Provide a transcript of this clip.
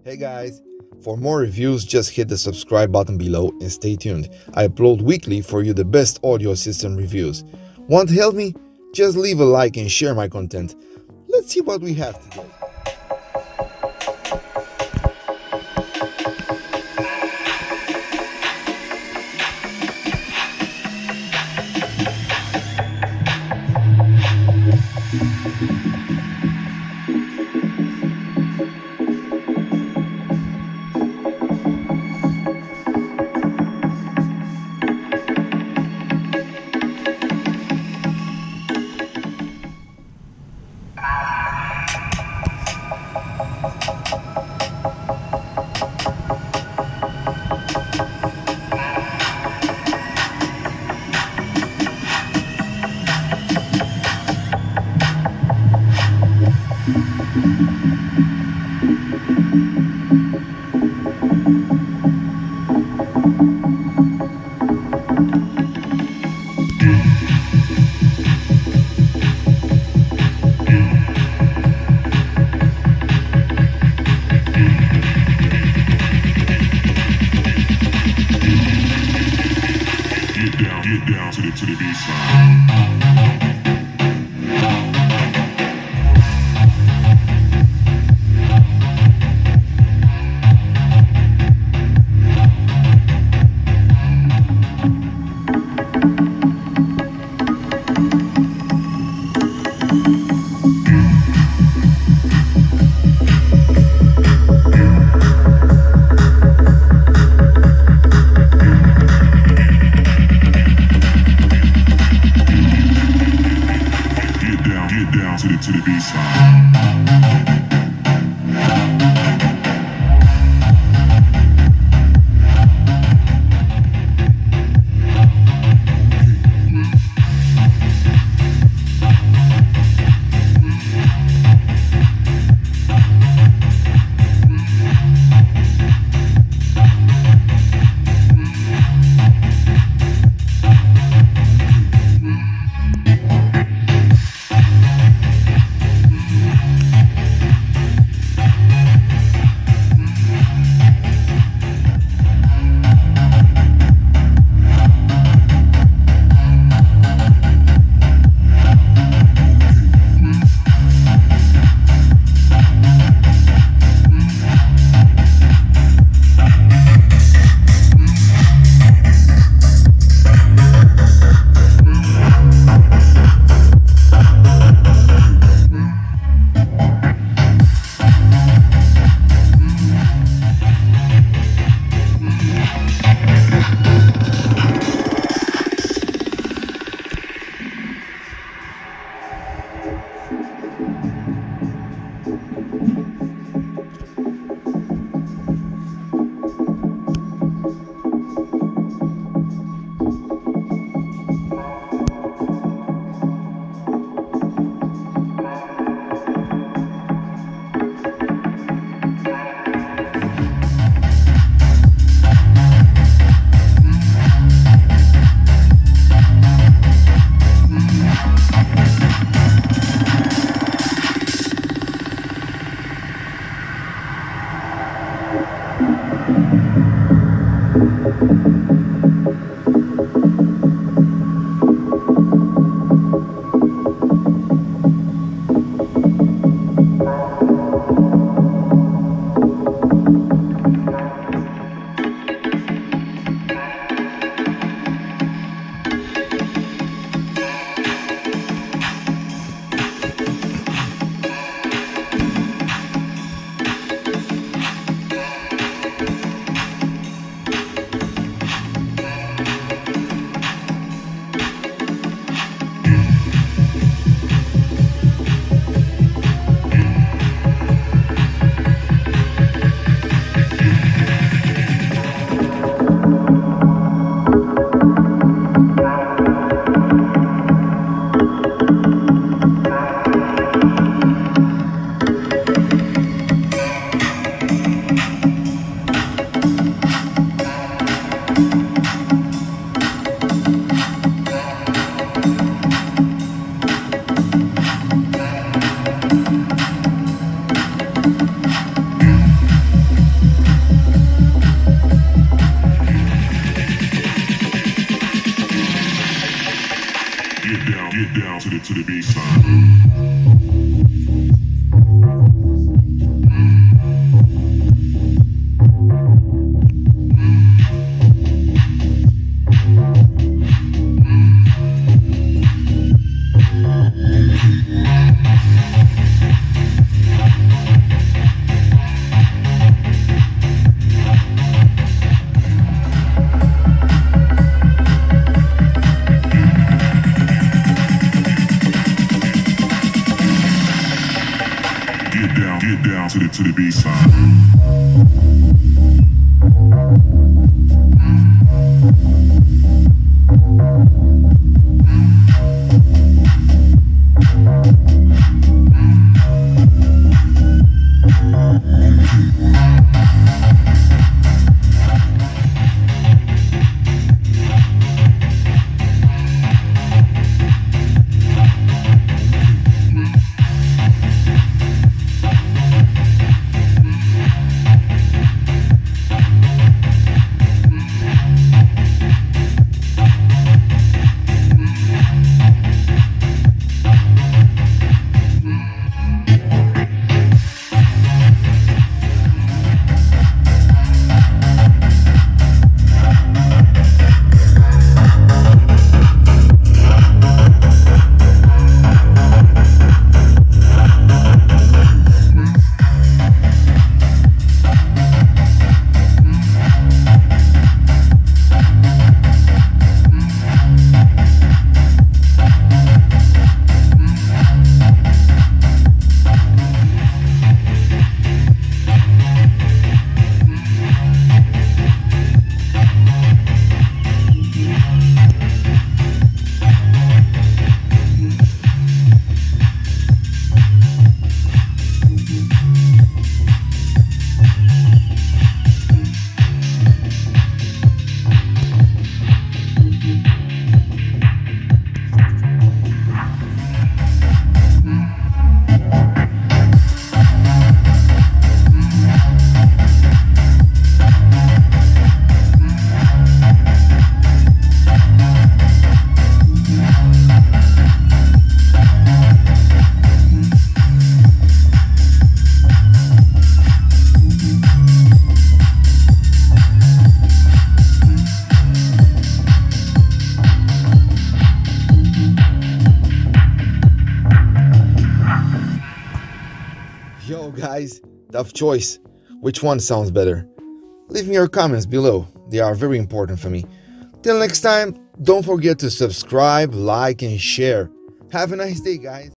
Hey guys, for more reviews just hit the subscribe button below and stay tuned. I upload weekly for you the best audio system reviews. Want to help me? Just leave a like and share my content. Let's see what we have today. Get down to the baseline. Get down to the baseline. the bass line. Get down to the bass line. Yo guys, tough choice. Which one sounds better? Leave me your comments below, they are very important for me. Till next time, don't forget to subscribe, like and share. Have a nice day guys.